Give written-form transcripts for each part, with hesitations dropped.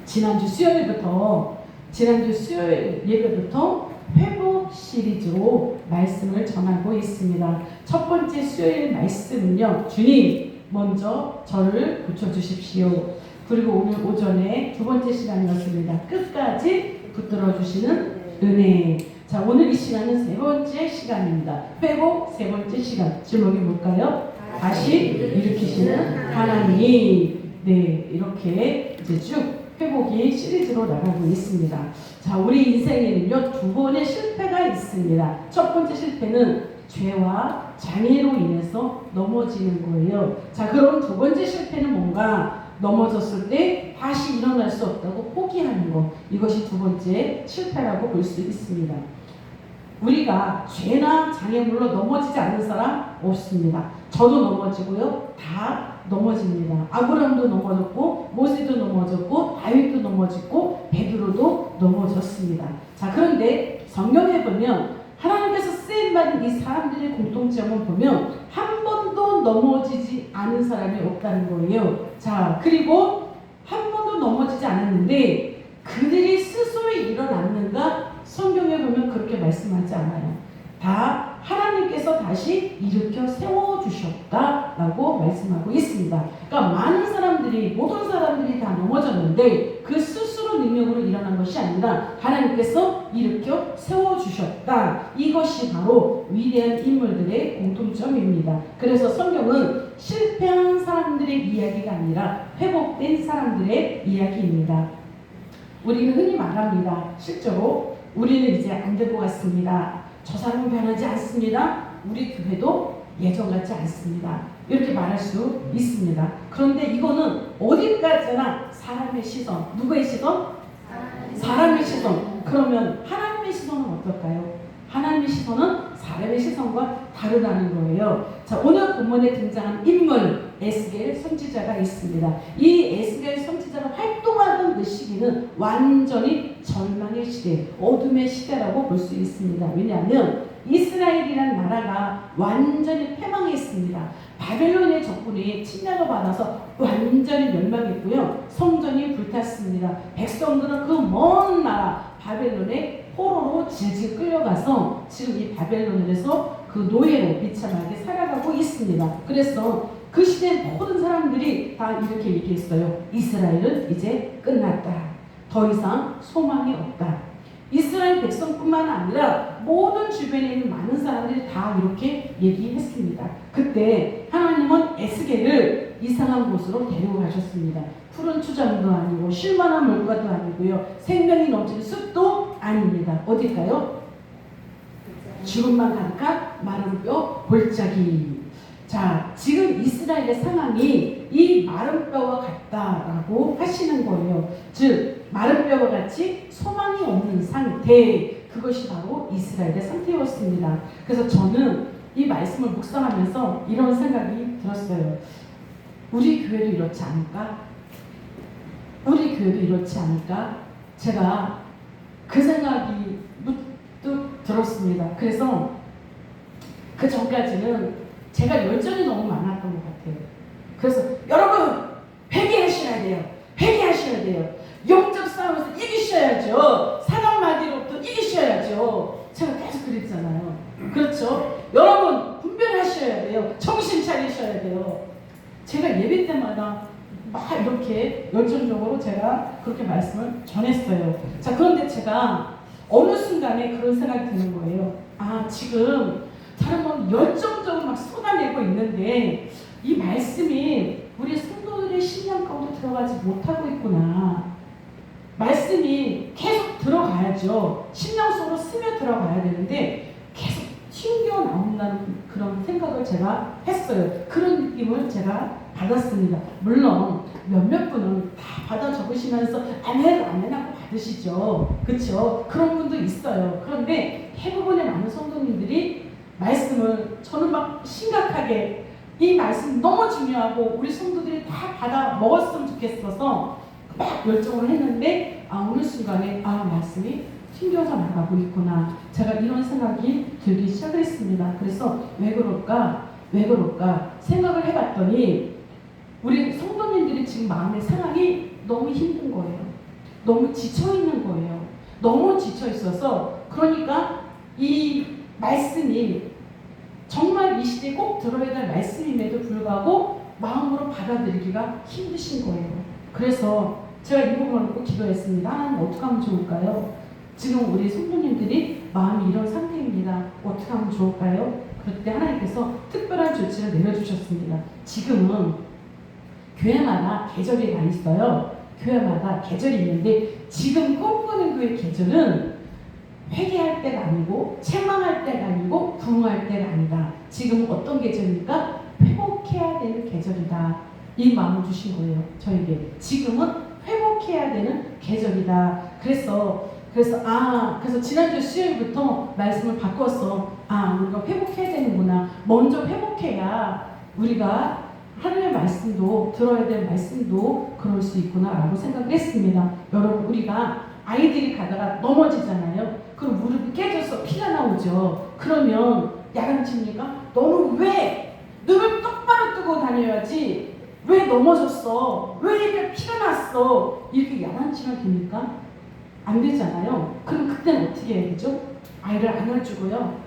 지난주 수요일 예배부터 회복 시리즈로 말씀을 전하고 있습니다. 첫 번째 수요일 말씀은요, 주님 먼저 저를 고쳐주십시오. 그리고 오늘 오전에 두 번째 시간이었습니다. 끝까지 붙들어 주시는 은혜. 자, 오늘 이 시간은 세 번째 시간입니다. 회복 세 번째 시간. 제목이 뭘까요? 다시 일으키시는 하나님. 네, 이렇게 이제 쭉 회복이 시리즈로 나가고 있습니다. 자, 우리 인생에는요, 두 번의 실패가 있습니다. 첫 번째 실패는 죄와 장애로 인해서 넘어지는 거예요. 자, 그럼 두 번째 실패는 뭔가? 넘어졌을 때 다시 일어날 수 없다고 포기하는 것. 이것이 두 번째 실패라고 볼 수 있습니다. 우리가 죄나 장애물로 넘어지지 않는 사람 없습니다. 저도 넘어지고요. 다 넘어집니다. 아브라함도 넘어졌고, 모세도 넘어졌고, 다윗도 넘어졌고, 베드로도 넘어졌습니다. 자, 그런데 성경에 보면 하나님께서 쓰임받은 이 사람들의 공통점을 보면 한 번도 넘어지지 않은 사람이 없다는 거예요. 자, 그리고 한 번도 넘어지지 않았는데 그들이 스스로 일어났는가? 성경에 보면 그렇게 말씀하지 않아요. 다 하나님께서 다시 일으켜 세워주셨다라고 말씀하고 있습니다. 그러니까 많은 사람들이, 모든 사람들이 다 넘어졌는데 그 스스로 능력으로 일어난 것이 아니라 하나님께서 일으켜 세워주셨다. 이것이 바로 위대한 인물들의 공통점입니다. 그래서 성경은 실패한 사람들의 이야기가 아니라 회복된 사람들의 이야기입니다. 우리는 흔히 말합니다. 실제로 우리는 이제 안 될 것 같습니다. 저 사람은 변하지 않습니다. 우리 교회도 예전 같지 않습니다. 이렇게 말할 수 있습니다. 그런데 이거는 어디까지나 사람의 시선. 누구의 시선? 사람의 시선. 그러면 하나님의 시선은 어떨까요? 하나님의 시선은 사람의 시선과 다르다는 거예요. 자, 오늘 본문에 등장한 인물 에스겔 선지자가 있습니다. 이 에스겔 선지자가 활동하던 그 시기는 완전히 절망의 시대, 어둠의 시대라고 볼 수 있습니다. 왜냐하면 이스라엘이라는 나라가 완전히 패망했습니다. 바벨론의 적군이 침략을 받아서 완전히 멸망했고요. 성전이 불탔습니다. 백성들은 그 먼 나라 바벨론의 포로로 질질 끌려가서 지금 이 바벨론에서 그 노예로 비참하게 살아가고 있습니다. 그래서 그 시대 모든 사람들이 다 이렇게 얘기했어요. 이스라엘은 이제 끝났다. 더 이상 소망이 없다. 이스라엘 백성뿐만 아니라 모든 주변에 있는 많은 사람들이 다 이렇게 얘기했습니다. 그때 하나님은 에스겔을 이상한 곳으로 데리고 가셨습니다. 푸른 추장도 아니고 쉴만한 물가도 아니고요. 생명이 넘치는 숲도 아닙니다. 어딜까요? 죽음만 가득한 마른 뼈 골짜기. 자, 지금 이스라엘의 상황이 이 마른 뼈와 같다라고 하시는 거예요. 즉, 마른 뼈와 같이 소망이 없는 상태. 그것이 바로 이스라엘의 상태였습니다. 그래서 저는 이 말씀을 묵상하면서 이런 생각이 들었어요. 우리 교회도 이렇지 않을까? 우리 교회도 이렇지 않을까? 제가 그 생각이 문득 들었습니다. 그래서 그 전까지는 제가 열정이 너무 많았던 것 같아요. 그래서 여러분 회개하셔야 돼요. 회개하셔야 돼요. 영적 싸움에서 이기셔야죠. 사람 마귀로부터 이기셔야죠. 제가 계속 그랬잖아요. 그렇죠? 여러분 분별하셔야 돼요. 정신 차리셔야 돼요. 제가 예배 때마다 막 이렇게 열정적으로 제가 그렇게 말씀을 전했어요. 자, 그런데 제가 어느 순간에 그런 생각이 드는 거예요. 아, 지금 사람은 열정적으로 막 쏟아내고 있는데 이 말씀이 우리 성도들의 심령 가운데 들어가지 못하고 있구나. 말씀이 계속 들어가야죠. 심령 속으로 스며들어가야 되는데 계속 튕겨 나온다는 그런 생각을 제가 했어요. 그런 느낌을 제가 받았습니다. 물론 몇몇 분은 다 받아 적으시면서 아멘 하고 받으시죠. 그렇죠? 그런 분도 있어요. 그런데 대부분의 많은 성도님들이 말씀을 저는 막 심각하게 이 말씀 너무 중요하고 우리 성도들이 다 받아 먹었으면 좋겠어서 막 열정을 했는데 어느 순간에 말씀이 튕겨서 나가고 있구나. 제가 이런 생각이 들기 시작했습니다. 그래서 왜 그럴까 생각을 해봤더니 우리 성도님들이 지금 마음의 상황이 너무 힘든 거예요. 너무 지쳐 있는 거예요. 너무 지쳐 있어서 그러니까 이 말씀이 정말 이 시대에 꼭 들어야 될 말씀임에도 불구하고 마음으로 받아들이기가 힘드신 거예요. 그래서 제가 이 부분을 꼭 기도했습니다. 하나님 어떻게 하면 좋을까요? 지금 우리 성도님들이 마음이 이런 상태입니다. 어떻게 하면 좋을까요? 그럴 때 하나님께서 특별한 조치를 내려주셨습니다. 지금은 교회마다 계절이 다 있어요. 교회마다 계절이 있는데 지금 꿈꾸는 교회 계절은 회개할 때가 아니고 책망할 때가 아니고 부흥할 때가 아니다. 지금 어떤 계절입니까? 회복해야 되는 계절이다. 이 마음을 주신 거예요. 저에게. 지금은 회복해야 되는 계절이다. 그래서 지난주 수요일부터 말씀을 바꿨어. 우리가 회복해야 되는구나. 먼저 회복해야 우리가 하나님의 말씀도 들어야 될 말씀도 그럴 수 있구나라고 생각을 했습니다. 여러분, 우리가 아이들이 가다가 넘어지잖아요. 그럼 무릎이 깨져서 피가 나오죠. 그러면 야단칩니까? 너는 왜 눈을 똑바로 뜨고 다녀야지 왜 넘어졌어? 왜 이렇게 피가 났어? 이렇게 야단치면 됩니까? 안 되잖아요. 그럼 그때는 어떻게 해야 되죠? 아이를 안아주고요.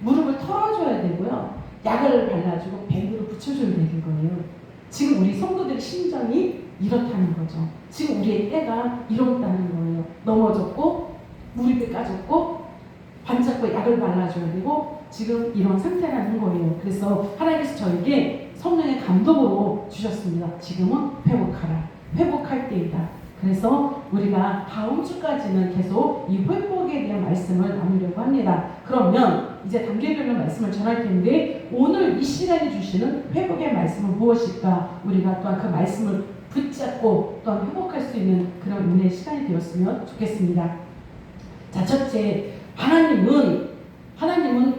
무릎을 털어줘야 되고요. 약을 발라주고 밴드로 붙여줘야 되는 거예요. 지금 우리 성도들의 심정이 이렇다는 거죠. 지금 우리의 때가 이렇다는 거예요. 넘어졌고 무릎이 까졌고 반짝고 약을 발라줘야 되고 지금 이런 상태라는 거예요. 그래서 하나님께서 저에게 성령의 감동으로 주셨습니다. 지금은 회복하라. 회복할 때이다. 그래서 우리가 다음 주까지는 계속 이 회복에 대한 말씀을 나누려고 합니다. 그러면 이제 단계별로 말씀을 전할 텐데 오늘 이 시간에 주시는 회복의 말씀은 무엇일까? 우리가 또한 그 말씀을 붙잡고 또한 회복할 수 있는 그런 은혜의 시간이 되었으면 좋겠습니다. 자, 첫째, 하나님은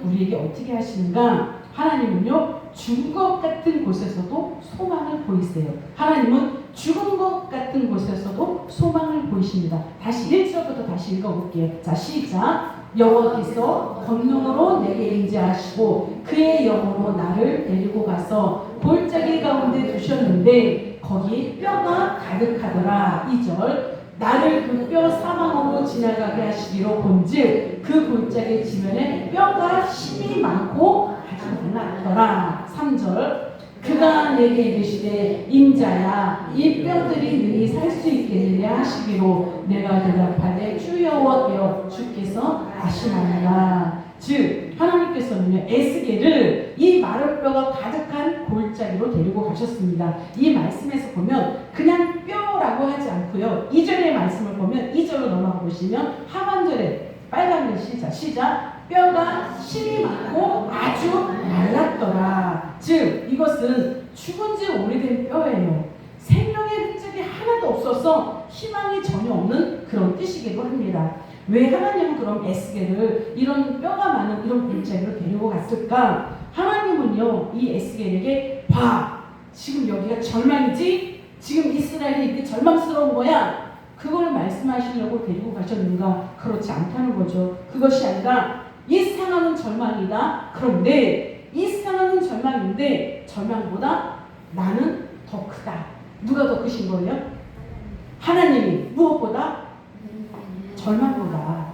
우리에게 어떻게 하시는가? 하나님은요, 죽은 것 같은 곳에서도 소망을 보이세요. 하나님은 죽은 것 같은 곳에서도 소망을 보이십니다. 다시 1절부터 다시 읽어볼게요. 자, 시작. 여호와께서 권능으로 내게 임재하시고 그의 영으로 나를 데리고 가서 골짜기 가운데 두셨는데 거기 뼈가 가득하더라. 2절. 나를 그 뼈 사방으로 지나가게 하시기로 본즉 그 골짜기 지면에 뼈가 심이 많고 아주 많았더라. 3절. 그가 내게 이르시되 인자야 이 뼈들이 능히 살 수 있겠느냐 하시기로 내가 대답하되 주 여호와께여 주께서 아시나이다. 즉 하나님께서는요 에스겔을 이 마른 뼈가 가득한 골짜기로 데리고 가셨습니다. 이 말씀에서 보면 그냥 뼈라고 하지 않고요. 2절의 말씀을 보면 2절로 넘어가 보시면 하반절에 빨간 글씨 시작 뼈가 실이 많고 아주 말랐더라. 즉 이것은 죽은 지 오래된 뼈예요. 생명의 흔적이 하나도 없어서 희망이 전혀 없는 그런 뜻이기도 합니다. 왜 하나님은 그럼 에스겔을 이런 뼈가 많은 이런 골짜기로 데리고 갔을까? 하나님은요 이 에스겔에게 봐, 지금 여기가 절망이지? 지금 이스라엘이 이렇게 절망스러운 거야? 그걸 말씀하시려고 데리고 가셨는가? 그렇지 않다는 거죠. 그것이 아니라 이 상황은 절망이다. 그런데 이 상황은 절망인데 절망보다 나는 더 크다. 누가 더 크신 거예요? 하나님이. 무엇보다? 절망보다.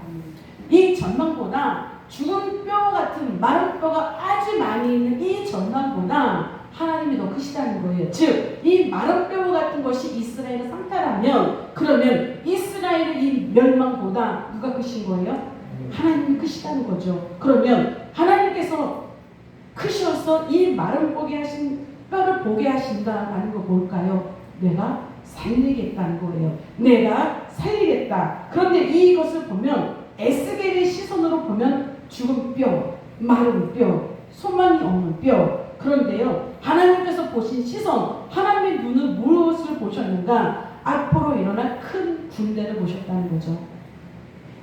이 절망보다 죽은 뼈 같은 마른 뼈가 아주 많이 있는 이 절망보다 하나님이 더 크시다는 거예요. 즉 이 마른 뼈 같은 것이 이스라엘의 상태라면 그러면 이스라엘의 이 멸망보다 누가 크신 거예요? 하나님이 크시다는 거죠. 그러면 하나님께서 크셔서 이 마른 뼈를 보게 하신다는 거 뭘까요? 내가 살리겠다는 거예요. 내가 살리겠다. 그런데 이것을 보면 에스겔의 시선으로 보면 죽은 뼈, 마른 뼈, 소망이 없는 뼈. 그런데요, 하나님께서 보신 시선, 하나님의 눈은 무엇을 보셨는가? 앞으로 일어날 큰 군대를 보셨다는 거죠.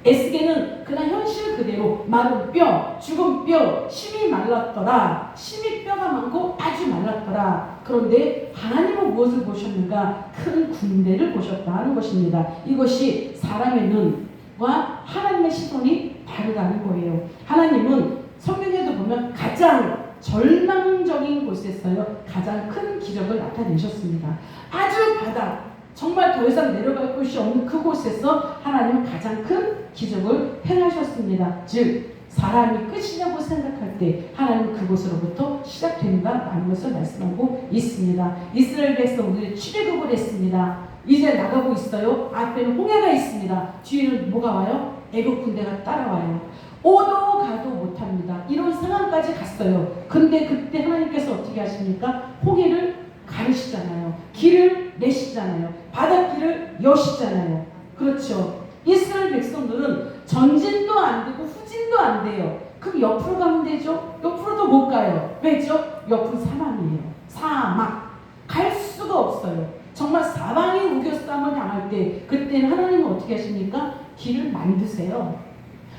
에스겔은 그냥 현실 그대로 마른 뼈, 죽은 뼈, 심이 말랐더라. 심이 뼈가 많고 아주 말랐더라. 그런데 하나님은 무엇을 보셨는가? 큰 군대를 보셨다는 것입니다. 이것이 사람의 눈과 하나님의 시선이 다르다는 거예요. 하나님은 성경에도 보면 가장 절망적인 곳에서요 가장 큰 기적을 나타내셨습니다. 아주 바닥, 정말 더 이상 내려갈 곳이 없는 그곳에서 하나님은 가장 큰 기적을 행하셨습니다. 즉 사람이 끝이냐고 생각할 때 하나님은 그곳으로부터 시작된다라는 것을 말씀하고 있습니다. 이스라엘 백성들이 출애굽을 했습니다. 이제 나가고 있어요. 앞에는 홍해가 있습니다. 뒤에는 뭐가 와요? 애국 군대가 따라와요. 오도 가도 못합니다. 이런 상황까지 갔어요. 근데 그때 하나님께서 어떻게 하십니까? 홍해를 가르시잖아요. 길을 내시잖아요. 바닷길을 여시잖아요. 그렇죠. 이스라엘 백성들은 전진도 안 되고 후진도 안 돼요. 그럼 옆으로 가면 되죠? 옆으로도 못 가요. 왜죠? 옆은 사막이에요. 사막. 갈 수가 없어요. 정말 사방이 우겨싸움을 당할 때 그때는 하나님은 어떻게 하십니까? 길을 만드세요.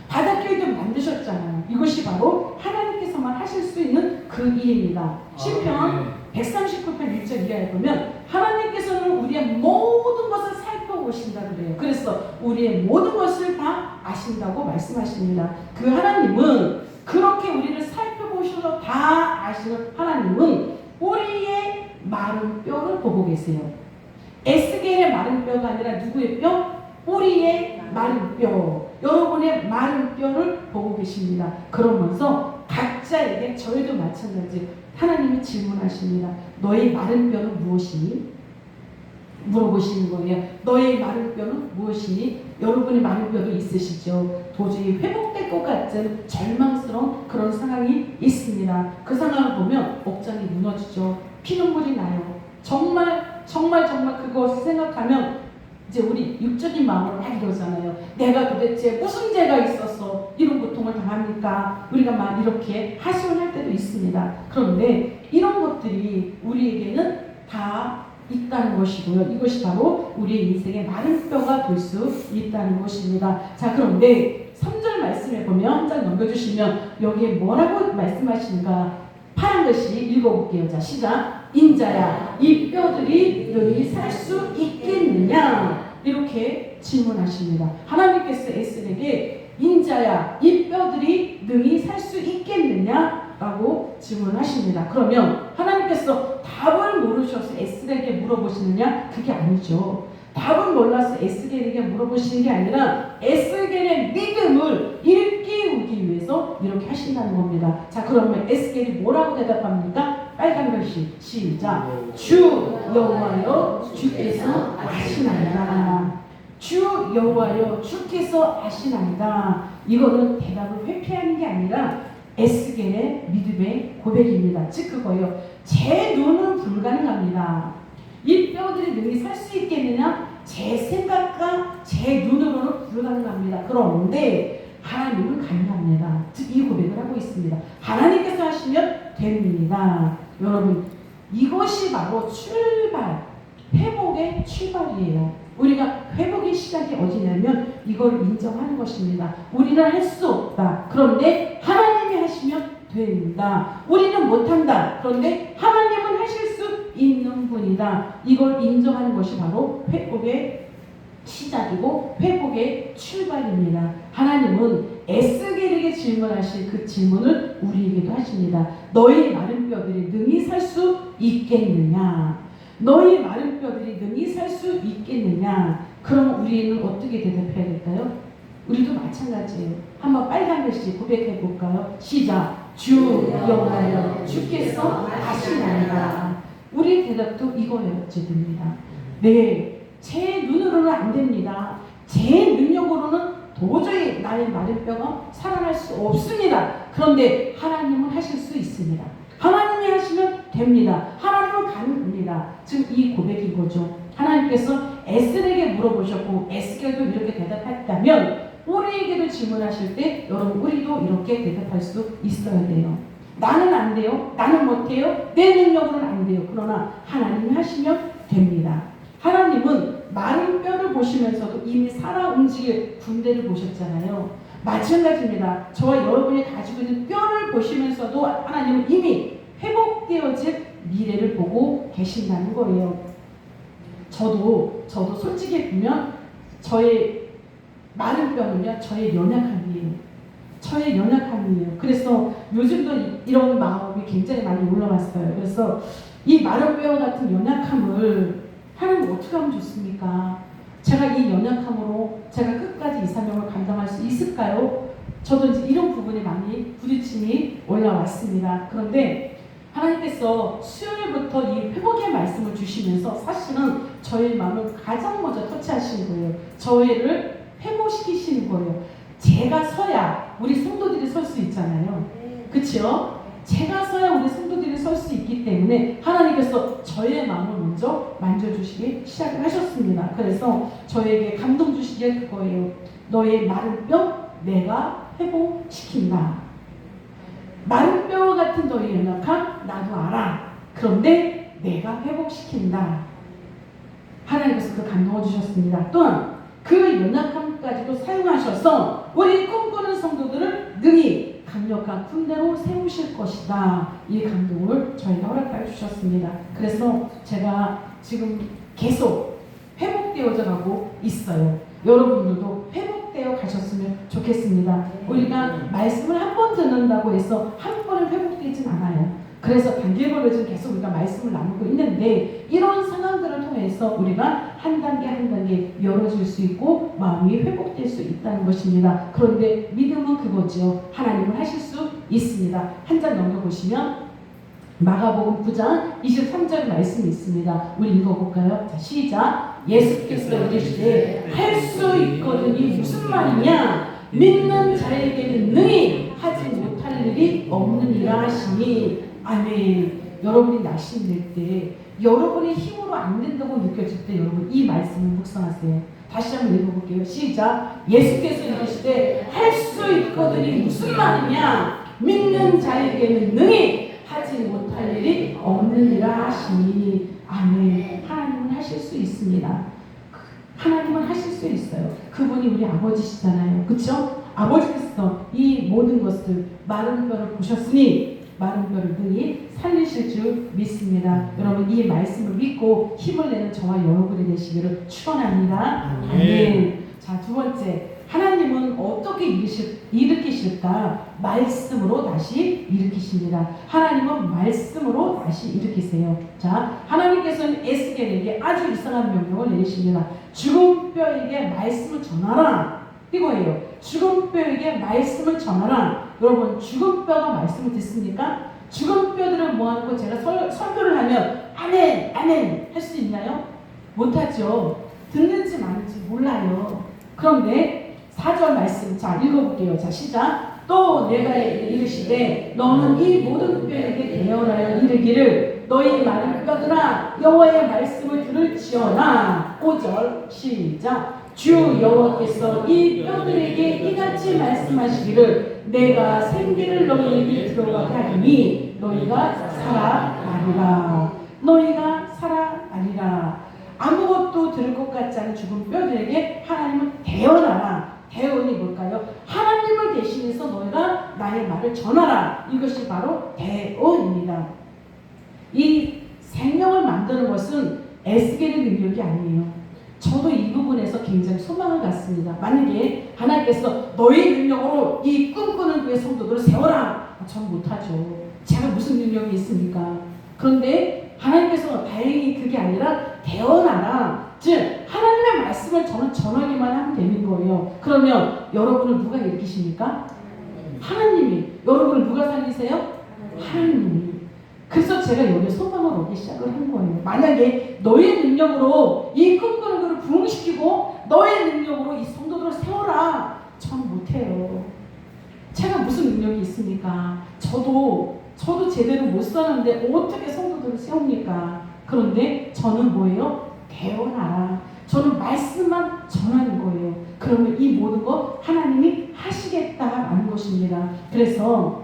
바닷길도 만드셨잖아요. 이것이 바로 하나님께서만 하실 수 있는 그 일입니다. 시편 139편 1절 이하에 보면 하나님께서는 우리의 모든 것을 살펴보신다 그래요. 그래서 우리의 모든 것을 다 아신다고 말씀하십니다. 그 하나님은 그렇게 우리를 살펴보셔서 다 아시는 하나님은 우리의 마른 뼈를 보고 계세요. 에스겔의 마른 뼈가 아니라 누구의 뼈? 우리의 마른 뼈. 여러분의 마른 뼈를 보고 계십니다. 그러면서 각자에게 저희도 마찬가지 하나님이 질문하십니다. 너의 마른 뼈는 무엇이니? 물어보시는 거예요. 너의 마른 뼈는 무엇이니? 여러분의 마른 뼈도 있으시죠? 도저히 회복될 것 같은 절망스러운 그런 상황이 있습니다. 그 상황을 보면 억장이 무너지죠. 피눈물이 나요. 정말 그것을 생각하면 이제 우리 육적인 마음으로 막 이러잖아요. 내가 도대체 무슨 죄가 있어서 이런 고통을 당합니까? 우리가 막 이렇게 하소연할 때도 있습니다. 그런데 이런 것들이 우리에게는 다 있다는 것이고요. 이것이 바로 우리의 인생의 마른 뼈가 될 수 있다는 것입니다. 자, 그런데 3절 말씀에 보면 한 장 넘겨주시면 여기에 뭐라고 말씀하시는가? 파란 글씨 읽어볼게요. 자, 시작. 인자야, 이 뼈들이 너희 살 수 있겠느냐? 이렇게 질문하십니다. 하나님께서 에스겔에게 인자야, 이 뼈들이 능히 살 수 있겠느냐? 라고 질문하십니다. 그러면 하나님께서 답을 모르셔서 에스겔에게 물어보시느냐? 그게 아니죠. 답을 몰라서 에스겔에게 물어보시는 게 아니라 에스겔의 믿음을 일깨우기 위해서 이렇게 하신다는 겁니다. 자, 그러면 에스겔이 뭐라고 대답합니까? 빨간 글씨 시작. 주 여호와여 주께서 아시나이다. 주 여호와여 주께서 아시나이다. 이거는 대답을 회피하는 게 아니라 에스겔의 믿음의 고백입니다. 즉 그거예요. 제 눈은 불가능합니다. 이 뼈들이 능히 살 수 있겠느냐? 제 생각과 제 눈으로는 불가능합니다. 그런데 하나님은 가능합니다. 즉 이 고백을 하고 있습니다. 하나님께서 하시면 됩니다. 여러분, 이것이 바로 출발, 회복의 출발이에요. 우리가 회복의 시작이 어디냐면 이걸 인정하는 것입니다. 우리는 할 수 없다. 그런데 하나님이 하시면 됩니다. 우리는 못한다. 그런데 하나님은 하실 수 있는 분이다. 이걸 인정하는 것이 바로 회복의 시작이고 회복의 출발입니다. 하나님은 에스겔에게 질문하신 그 질문을 우리에게도 하십니다. 너희 마른 뼈들이 능히 살 수 있겠느냐? 너희 마른 뼈들이 능히 살 수 있겠느냐? 그럼 우리는 어떻게 대답해야 될까요? 우리도 마찬가지예요. 한번 빨간 글씨 고백해 볼까요? 시작. 주 여호와여 주께서 아시나이다. 우리의 대답도 이거였지 됩니다. 네, 제 눈으로는 안 됩니다. 제 능력으로는 도저히 나의 마른 뼈가 살아날 수 없습니다. 그런데 하나님은 하실 수 있습니다. 하나님이 하시면 됩니다. 하나님은 가능합니다. 지금 이 고백인 거죠. 하나님께서 에스겔에게 물어보셨고 에스겔도 이렇게 대답했다면 우리에게도 질문하실 때 여러분 우리도 이렇게 대답할 수 있어야 돼요. 나는 안 돼요. 나는 못해요. 내 능력으로는 안 돼요. 그러나 하나님이 하시면 됩니다. 하나님은 마른 뼈를 보시면서도 이미 살아 움직일 군대를 보셨잖아요. 마찬가지입니다. 저와 여러분이 가지고 있는 뼈를 보시면서도 하나님은 이미 회복되어질 미래를 보고 계신다는 거예요. 저도 솔직히 보면 저의 마른 뼈는요, 저의 연약함이에요. 저의 연약함이에요. 그래서 요즘도 이런 마음이 굉장히 많이 올라왔어요. 그래서 이 마른 뼈 같은 연약함을 하나님 어떻게 하면 좋습니까? 제가 이 연약함으로 제가 끝까지 이 사명을 감당할 수 있을까요? 저도 이제 이런 부분에 많이 부딪힘이 올라왔습니다. 그런데 하나님께서 수요일부터 이 회복의 말씀을 주시면서 사실은 저의 마음을 가장 먼저 터치하시는 거예요. 저희를 회복시키시는 거예요. 제가 서야 우리 성도들이 설 수 있잖아요. 그렇죠? 제가 서야 우리 성도들이 설 수 있기 때문에 하나님께서 저의 마음을 먼저 만져주시기 시작을 하셨습니다. 그래서 저에게 감동 주시게 그거예요. 너의 마른 뼈 내가 회복시킨다. 마른 뼈 같은 너의 연약함 나도 알아. 그런데 내가 회복시킨다. 하나님께서 그 감동을 주셨습니다. 또한 그 연약함까지도 사용하셔서 우리 꿈꾸는 성도들을 능히 강력한 군대로 세우실 것이다. 이 감동을 저희가 허락하여 주셨습니다. 그래서 제가 지금 계속 회복되어져 가고 있어요. 여러분들도 회복되어 가셨으면 좋겠습니다. 우리가 말씀을 한 번 듣는다고 해서 한 번에 회복되진 않아요. 그래서 단계별로 지금 계속 우리가 말씀을 나누고 있는데 이런 상황들을 통해서 우리가 한 단계 한 단계 열어질 수 있고 마음이 회복될 수 있다는 것입니다. 그런데 믿음은 그거죠. 하나님은 하실 수 있습니다. 한 장 넘겨보시면 마가복음 9장 23절 말씀이 있습니다. 우리 읽어볼까요? 자, 시작. 예수께서 이르시되 할 수 있거든. 이 무슨 말이냐? 믿는 자에게는 능히 하지 못할 일이 없느니라 하시니. 아멘. 여러분이 낙심될 때, 여러분의 힘으로 안 된다고 느껴질 때 여러분 이 말씀을 묵상하세요. 다시 한번 읽어볼게요. 시작. 예수께서 이르시되 할 수 있거든. 이 무슨 말이냐? 믿는 자에게는 능히 하지 못할 일이 없느니라 하시니. 아멘. 하나님은 하실 수 있습니다. 하나님은 하실 수 있어요. 그분이 우리 아버지시잖아요. 그렇죠? 아버지께서 이 모든 것을 마른 뼈를 보셨으니 마른 뼈를 능히 살리실 줄 믿습니다. 여러분 이 말씀을 믿고 힘을 내는 저와 여러분이 되시기를 축원합니다. 아멘. 자, 두 번째, 하나님은 어떻게 일으키실까? 말씀으로 다시 일으키십니다. 하나님은 말씀으로 다시 일으키세요. 자, 하나님께서는 에스겔에게 아주 이상한 명령을 내리십니다. 죽은 뼈에게 말씀을 전하라. 이거예요. 죽은 뼈에게 말씀을 전하라. 여러분 죽은 뼈가 말씀을 듣습니까? 죽은 뼈들을 모아놓고 제가 설교를 하면 아멘 아멘 할 수 있나요? 못하죠. 듣는지 마는지 몰라요. 그런데 4절 말씀 자 읽어볼게요. 자 시작. 또 내가 이르시되 너는 이 모든 뼈에게 대언하여 이르기를 너희 마른 뼈들아 여호와의 말씀을 들을지어다. 5절 시작. 주 여호와께서 이 뼈들에게 이같이 말씀하시기를 내가 생기를 너희에게 들어가게 하리니 너희가 살아나리라. 너희가 살아나리라. 아무것도 들을 것 같지 않은 죽은 뼈들에게 하나님은 대언하라. 대언이 뭘까요? 하나님을 대신해서 너희가 나의 말을 전하라. 이것이 바로 대언입니다. 이 생명을 만드는 것은 에스겔의 능력이 아니에요. 저도 이 부분에서 굉장히 소망을 갖습니다. 만약에 하나님께서 너의 능력으로 이 꿈꾸는 그의 성도들을 세워라. 전 못하죠. 제가 무슨 능력이 있습니까? 그런데 하나님께서 다행히 그게 아니라 대언하라. 즉 하나님의 말씀을 저는 전하기만 하면 되는 거예요. 그러면 여러분을 누가 일으키십니까? 하나님이. 여러분을 누가 살리세요? 하나님이. 그래서 제가 여기 소망을 얻기 시작을 한 거예요. 만약에 너의 능력으로 이 꿈꾸는 것을 부흥시키고 너의 능력으로 이 성도들을 세워라. 전 못해요. 제가 무슨 능력이 있습니까? 저도 제대로 못 사는데 어떻게 성도들을 세웁니까? 그런데 저는 뭐예요? 대언하라. 저는 말씀만 전하는 거예요. 그러면 이 모든 거 하나님이 하시겠다라는 것입니다. 그래서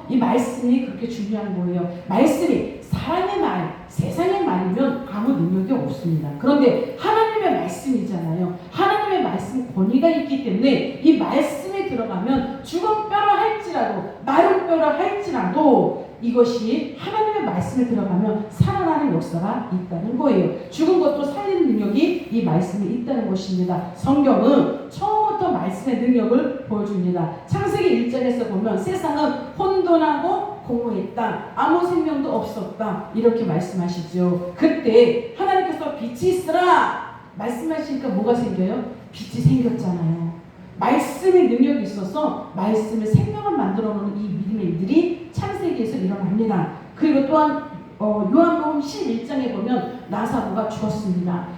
이 말씀이 그렇게 중요한 거예요. 말씀이 사람의 말, 세상의 말이면 아무 능력이 없습니다. 그런데 하나님의 말씀이잖아요. 하나님의 말씀 권위가 있기 때문에 이 말씀에 들어가면 죽은 뼈라 할지라도 마른 뼈라 할지라도 이것이 하나님의 말씀에 들어가면 살아나는 역사가 있다는 거예요. 죽은 것도 살리는 능력이 이 말씀에 있다는 것입니다. 성경은 처음부터 말씀의 능력을 보여줍니다. 창세기 1장에서 보면 세상은 혼돈하고 공허했다. 아무 생명도 없었다. 이렇게 말씀하시죠. 그때 하나님께서 빛이 있으라 말씀하시니까 뭐가 생겨요? 빛이 생겼잖아요. 말씀의 능력이 있어서 말씀의 생명을 만들어 놓는 이 믿음의 일들이 창세기에서 일어납니다. 그리고 또한 요한복음 11장에 보면 나사로가 죽었습니다.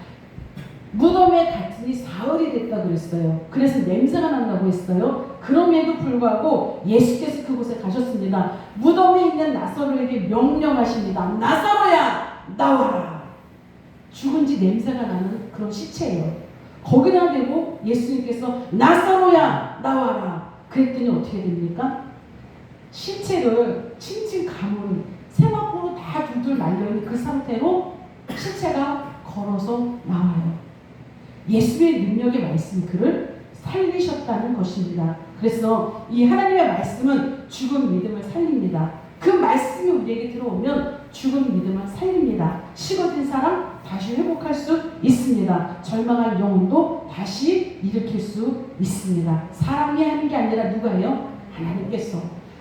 무덤에 갇힌 지 사흘이 됐다 그랬어요. 그래서 냄새가 난다고 했어요. 그럼에도 불구하고 예수께서 그곳에 가셨습니다. 무덤에 있는 나사로에게 명령하십니다. 나사로야 나와라. 죽은 지 냄새가 나는 그런 시체예요. 거기다 대고 예수님께서 나사로야 나와라. 그랬더니 어떻게 됩니까? 시체를 칭칭 감은 세마포로 다 둘둘 말려있는 그 상태로 시체가 걸어서 나와요. 예수의 능력의 말씀이 그를 살리셨다는 것입니다. 그래서 이 하나님의 말씀은 죽은 믿음을 살립니다. 그 말씀이 우리에게 들어오면 죽은 믿음을 살립니다. 식어진 사람 다시 회복할 수 있습니다. 절망한 영혼도 다시 일으킬 수 있습니다. 사람이 하는 게 아니라 누가 해요?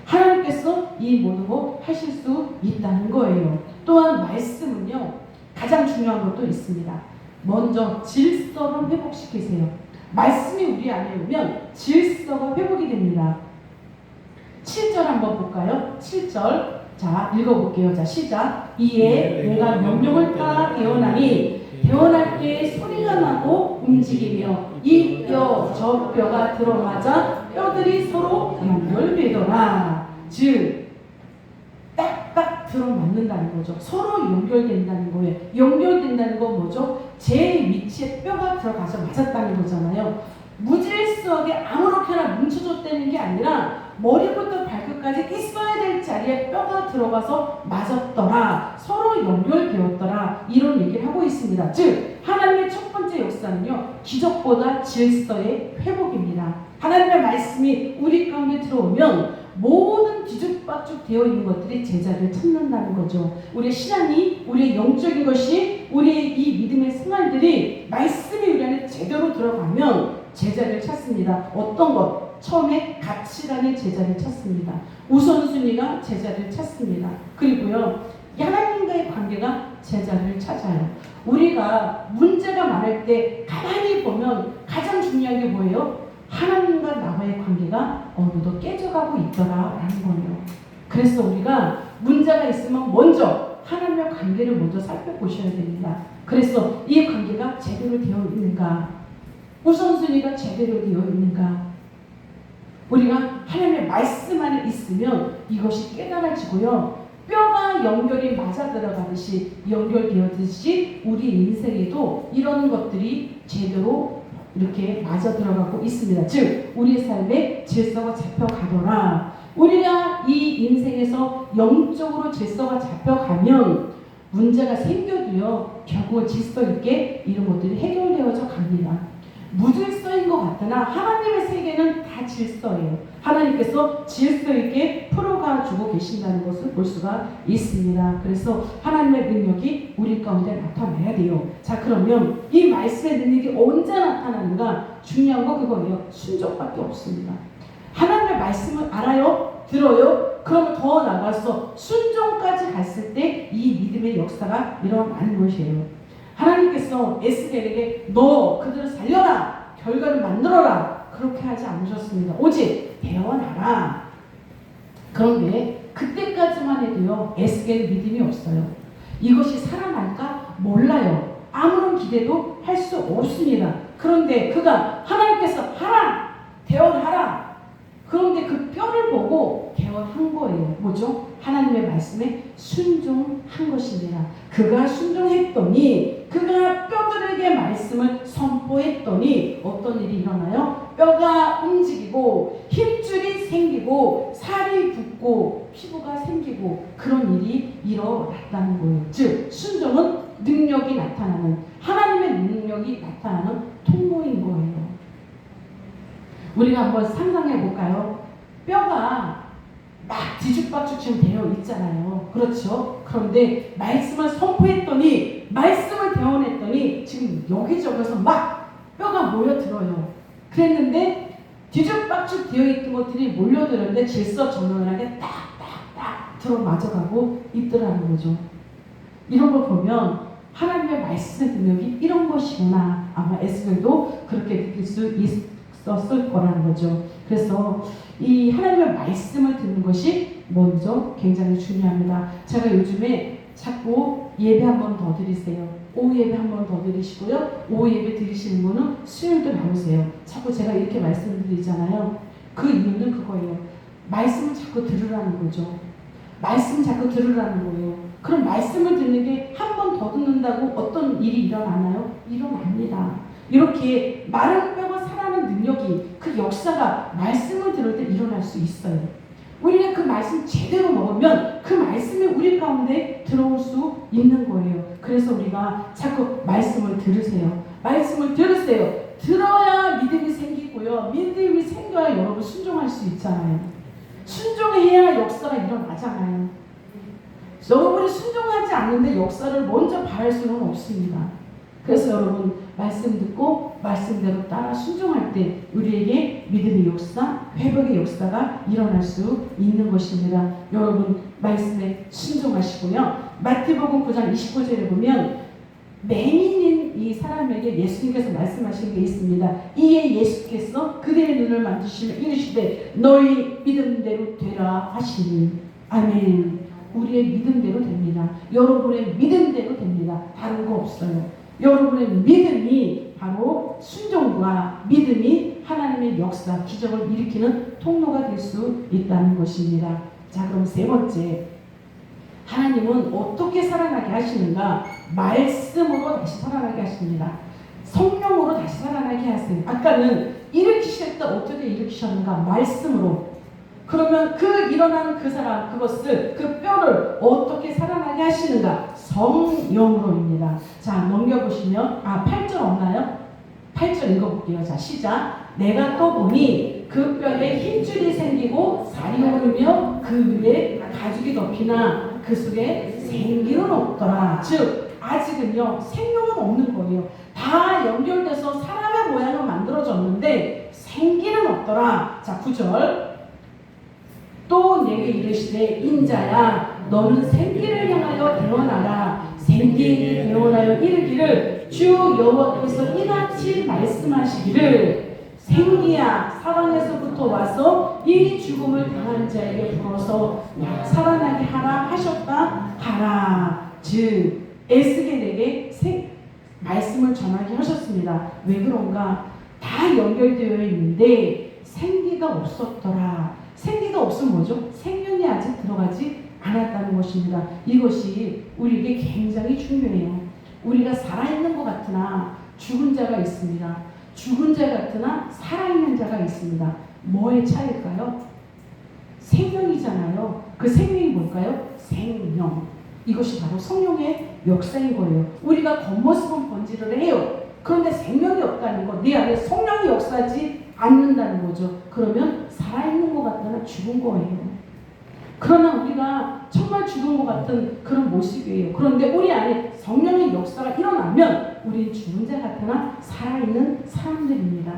하나님께서 이 모든 거 하실 수 있다는 거예요. 또한 말씀은요, 가장 중요한 것도 있습니다. 먼저 질서를 회복시키세요. 말씀이 우리 안에 오면 질서가 회복이 됩니다. 7절 한번 볼까요? 7절. 자, 읽어볼게요. 자, 시작. 이에 내가 명령을 따라 깨어나니 깨어날 때 소리가 나고 움직이며 이 뼈 저 뼈가 들어맞아 뼈들이 서로 연결되더라. 즉 딱딱 들어맞는다는 거죠. 서로 연결된다는 거예요. 연결된다는 건 뭐죠? 제 위치에 뼈가 들어가서 맞았다는 거잖아요. 무질서하게 아무렇게나 뭉쳐졌다는 게 아니라 머리부터 발끝까지 있어야 될 자리에 뼈가 들어가서 맞았더라. 서로 연결되었더라. 이런 얘기를 하고 있습니다. 즉 하나님의 첫 번째 역사는요, 기적보다 질서의 회복입니다. 하나님의 말씀이 우리 가운데 들어오면 모든 뒤죽박죽 되어 있는 것들이 제자를 찾는다는 거죠. 우리의 신앙이, 우리의 영적인 것이, 우리의 이 믿음의 생활들이 말씀이 우리 안에 제대로 들어가면 제자를 찾습니다. 어떤 것? 처음에 가치라는 제자를 찾습니다. 우선순위가 제자를 찾습니다. 그리고요, 하나님과의 관계가 제자를 찾아요. 우리가 문제가 많을 때 가만히 보면 가장 중요한 게 뭐예요? 하나님과 나와의 관계가 어느덧 깨져가고 있더라라는 거예요. 그래서 우리가 문제가 있으면 먼저 하나님과 관계를 먼저 살펴보셔야 됩니다. 그래서 이 관계가 제대로 되어 있는가? 우선순위가 제대로 되어 있는가? 우리가 하나님의 말씀 안에 있으면 이것이 깨달아지고요. 뼈가 연결이 맞아 들어가듯이 연결되었듯이 우리 인생에도 이런 것들이 제대로 이렇게 맞아 들어가고 있습니다. 즉 우리의 삶에 질서가 잡혀가더라. 우리가 이 인생에서 영적으로 질서가 잡혀가면 문제가 생겨도요, 결국 질서 있게 이런 것들이 해결되어져 갑니다. 무질서인 것 같으나 하나님의 세계는 다 질서예요. 하나님께서 질서 있게 풀어가지고 계신다는 것을 볼 수가 있습니다. 그래서 하나님의 능력이 우리 가운데 나타나야 돼요. 자, 그러면 이 말씀의 능력이 언제 나타나는가? 중요한 거 그거예요. 순종밖에 없습니다. 하나님의 말씀을 알아요? 들어요? 그러면 더 나가서 순종까지 갔을 때 이 믿음의 역사가 일어나는 것이에요. 하나님께서 에스겔에게 너 그들을 살려라, 결과를 만들어라, 그렇게 하지 않으셨습니다. 오직 배워놔라. 그런데 그때까지만 해도요, 에스겔 믿음이 없어요. 이것이 살아날까 몰라요. 아무런 기대도 할 수 없습니다. 그런데 그가 하나님께서 하라, 대언하라. 그런데 그 뼈를 보고 대언한 거예요. 뭐죠? 하나님의 말씀에 순종한 것입니다. 그가 순종했더니, 그가 뼈들에게 말씀을 선포했더니 어떤 일이 일어나요? 뼈가 움직이고 힘줄이 생기고 살이 붙고 피부가 생기고 그런 일이 일어났다는 거예요. 즉 순종은 능력이 나타나는, 하나님의 능력이 나타나는 통로인 거예요. 우리가 한번 상상해 볼까요? 뼈가 막 뒤죽박죽 지금 되어 있잖아요. 그렇죠? 그런데 말씀을 선포했더니, 말씀을 대언했더니 지금 여기저기서 막 뼈가 모여들어요. 그랬는데 뒤죽박죽 되어 있던 것들이 몰려들었는데 질서 정연하게 딱딱딱 들어맞아가고 있더라는 거죠. 이런 걸 보면 하나님의 말씀의 능력이 이런 것이구나. 아마 에스겔도 그렇게 느낄 수 있었을 거라는 거죠. 그래서 이 하나님의 말씀을 듣는 것이 먼저 굉장히 중요합니다. 제가 요즘에 자꾸 예배 한 번 더 드리세요. 오후 예배 한 번 더 드리시고요. 오후 예배 드리시는 분은 수요일도 나오세요. 자꾸 제가 이렇게 말씀을 드리잖아요. 그 이유는 그거예요. 말씀을 자꾸 들으라는 거죠. 말씀 자꾸 들으라는 거예요. 그럼 말씀을 듣는 게 한 번 더 듣는다고 어떤 일이 일어나나요? 일어납니다. 이렇게 마른 뼈가 살아나는 능력이, 그 역사가 말씀을 들을 때 일어날 수 있어요. 우리가 그 말씀 제대로 먹으면 그 말씀이 우리 가운데 들어올 수 있는 거예요. 그래서 우리가 자꾸 말씀을 들으세요. 말씀을 들으세요. 들어야 믿음이 생기고요. 믿음이 생겨야 여러분 순종할 수 있잖아요. 순종해야 역사가 일어나잖아요. 여러분이 순종하지 않는데 역사를 먼저 바랄 수는 없습니다. 그래서 여러분 말씀 듣고 말씀대로 따라 순종할 때 우리에게 믿음의 역사, 회복의 역사가 일어날 수 있는 것입니다. 여러분 말씀에 순종하시고요. 마태복음 9장 29절에 보면 맹인인 이 사람에게 예수님께서 말씀하신 게 있습니다. 이에 예수께서 그들의 눈을 만지시며 이르시되 너희 믿음대로 되라 하시니. 아멘. 우리의 믿음대로 됩니다. 여러분의 믿음대로 됩니다. 다른 거 없어요. 여러분의 믿음이 바로 순종과 믿음이 하나님의 역사, 기적을 일으키는 통로가 될 수 있다는 것입니다. 자, 그럼 세 번째, 하나님은 어떻게 살아나게 하시는가? 말씀으로 다시 살아나게 하십니다. 성령으로 다시 살아나게 하세요. 아까는 일으키실 때 어떻게 일으키셨는가? 말씀으로. 그러면 그 일어나는 그 사람, 그것을, 그 뼈를 어떻게 살아나게 하시는가? 성령으로입니다. 자, 넘겨보시면 8절 없나요? 8절 읽어볼게요. 자, 시작. 내가 또 보니 그 뼈에 힘줄이 생기고 살이 오르며 그 위에 가죽이 덮이나 그 속에 생기는 없더라. 즉 아직은요 생명은 없는 거예요. 다 연결돼서 사람의 모양을 만들어졌는데 생기는 없더라. 자, 9절. 또 내게 이르시되 인자야 너는 생기를 향하여 대언하라. 생기에게 대언하여 이르기를 주 여호와께서 이같이 말씀하시기를 생기야 사방에서부터 와서 이 죽음을 당한 자에게 불어서 살아나게 하라 하셨다 하라. 즉 에스겔에게 말씀을 전하게 하셨습니다. 왜 그런가? 다 연결되어 있는데 생기가 없었더라. 생기가 없으면 뭐죠? 생명이 아직 들어가지 않았다는 것입니다. 이것이 우리에게 굉장히 중요해요. 우리가 살아있는 것 같으나 죽은 자가 있습니다. 죽은 자 같으나 살아있는 자가 있습니다. 뭐의 차이일까요? 생명이잖아요. 그 생명이 뭘까요? 생명. 이것이 바로 성령의 역사인 거예요. 우리가 겉모습은 번지를 해요. 그런데 생명이 없다는 거, 네 안에 성령이 역사하지 않는다는 거죠. 그러면 살아있는 것 같다나 죽은 거예요. 그러나 우리가 정말 죽은 것 같은 그런 모습이에요. 그런데 우리 안에 성령의 역사가 일어나면 우리는 죽은 자 같으나 살아있는 사람들입니다.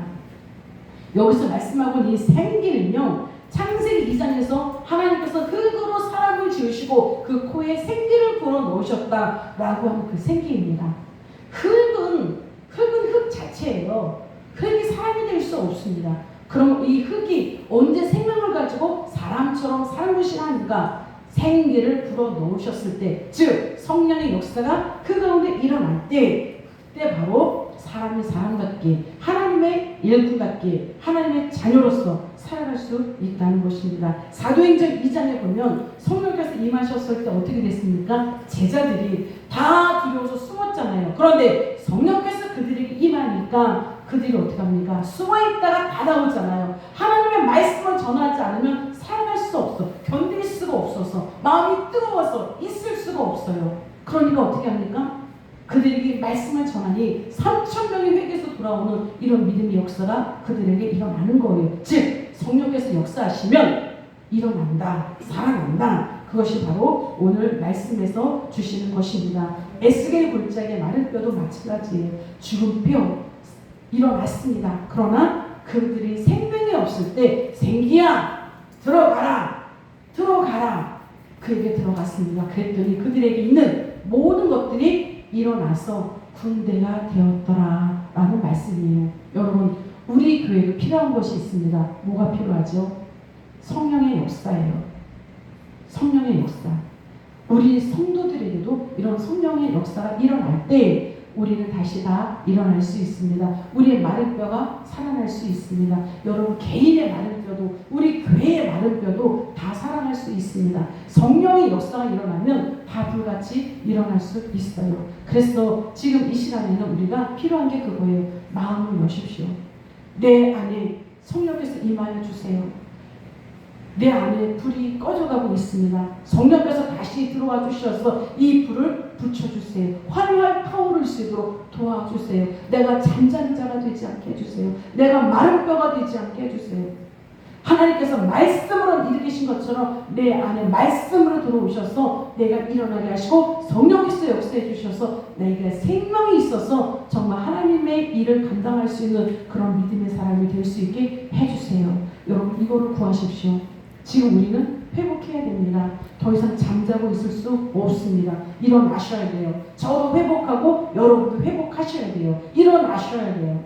여기서 말씀하고 있는 이 생기는요, 창세기 2장에서 하나님께서 흙으로 사람을 지으시고 그 코에 생기를 불어 넣으셨다라고 하는 그 생기입니다. 흙은 흙 자체예요. 흙이 사람이 될 수 없습니다. 그럼 이 흙이 언제 생명을 가지고 사람처럼 살고자 하는가? 생기를 불어 넣으셨을 때, 즉 성령의 역사가 그 가운데 일어날 때, 그때 바로 사람이 사람답게, 하나님의 일꾼답게, 하나님의 자녀로서 살아갈 수 있다는 것입니다. 사도행전 2장에 보면 성령께서 임하셨을 때 어떻게 됐습니까? 제자들이 다 두려워서 숨었잖아요. 그런데 성령께서 그들에게 임하니까 그들이 어떻게 합니까? 숨어있다가 다 나오잖아요. 하나님의 말씀을 전하지 않으면 살아갈 수 없어. 견딜 수가 없어서, 마음이 뜨거워서 있을 수가 없어요. 그러니까 어떻게 합니까? 그들에게 말씀을 전하니 3,000명이 회개해서 돌아오는 이런 믿음의 역사가 그들에게 일어나는 거예요. 즉 성령께서 역사하시면 일어난다, 살아난다. 그것이 바로 오늘 말씀에서 주시는 것입니다. 에스겔 골짜기의 마른 뼈도 마찬가지예요. 죽은 뼈 일어났습니다. 그러나 그들이 생명이 없을 때 생기야 들어가라, 들어가라. 그 그에게 들어갔습니다. 그랬더니 그들에게 있는 모든 것들이 일어나서 군대가 되었더라 라는 말씀이에요. 여러분, 우리 교회도 필요한 것이 있습니다. 뭐가 필요하죠? 성령의 역사예요. 성령의 역사. 우리 성도들에게도 이런 성령의 역사가 일어날 때 우리는 다시 다 일어날 수 있습니다. 우리의 마른 뼈가 살아날 수 있습니다. 여러분, 개인의 마른 뼈도 우리 교회의 마른 뼈도 다 살아날 수 있습니다. 성령의 역사가 일어나면 다 불같이 일어날 수 있어요. 그래서 지금 이 시간에는 우리가 필요한 게 그거예요. 마음을 여십시오. 내 안에 성령께서 임하여 주세요. 내 안에 불이 꺼져가고 있습니다. 성령께서 다시 들어와 주셔서 이 불을 붙여주세요. 활활 타오를 수 있도록 도와주세요. 내가 잠자는 자가 되지 않게 해주세요. 내가 마른 뼈가 되지 않게 해주세요. 하나님께서 말씀으로 일으키신 것처럼 내 안에 말씀으로 들어오셔서 내가 일어나게 하시고 성령께서 역사해 주셔서 내게 생명이 있어서 정말 하나님의 일을 감당할 수 있는 그런 믿음의 사람이 될 수 있게 해주세요. 여러분, 이거를 구하십시오. 지금 우리는 회복해야 됩니다. 더 이상 잠자고 있을 수 없습니다. 일어나셔야 돼요. 저도 회복하고 여러분도 회복하셔야 돼요. 일어나셔야 돼요.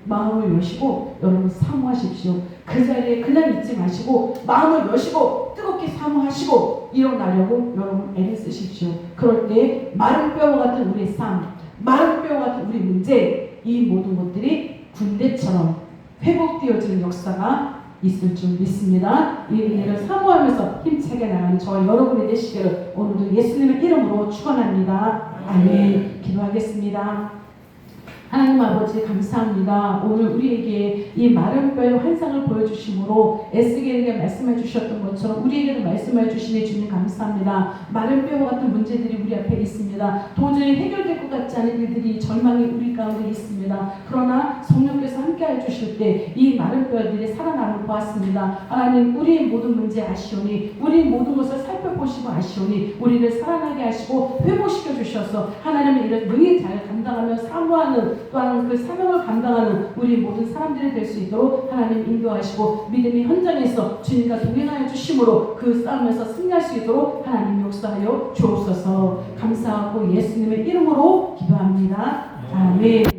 마음을 여시고 여러분 사모하십시오. 그 자리에 그냥 있지 마시고 마음을 여시고 뜨겁게 사모하시고 일어나려고 여러분 애를 쓰십시오. 그럴 때 마른 뼈와 같은 우리의 삶, 마른 뼈와 같은 우리 문제, 이 모든 것들이 군대처럼 회복되어지는 역사가 있을 줄 믿습니다. 이 은혜를 사모하면서 힘차게 나가는 저와 여러분이 되시기를 오늘도 예수님의 이름으로 축원합니다. 아멘. 기도하겠습니다. 하나님 아버지 감사합니다. 오늘 우리에게 이 마른 뼈의 환상을 보여주심으로 에스겔에게 말씀해 주셨던 것처럼 우리에게도 말씀해 주시니 주님 감사합니다. 마른 뼈와 같은 문제들이 우리 앞에 있습니다. 도저히 해결될 것 같지 않은 일들이 절망이 우리 가운데 있습니다. 그러나 성령께서 함께해 주실 때 이 마른 뼈들이 살아남을 보았습니다. 하나님, 우리의 모든 문제 아시오니 우리의 모든 것을 살펴보시고 아시오니 우리를 살아나게 하시고 회복시켜 주셔서 하나님의 일을 능히 잘 감당하며 사모하는 또한 그 사명을 감당하는 우리 모든 사람들이 될 수 있도록 하나님 인도하시고 믿음의 현장에서 주님과 동행하여 주심으로 그 싸움에서 승리할 수 있도록 하나님 역사하여 주옵소서. 감사하고 예수님의 이름으로 기도합니다. 아멘.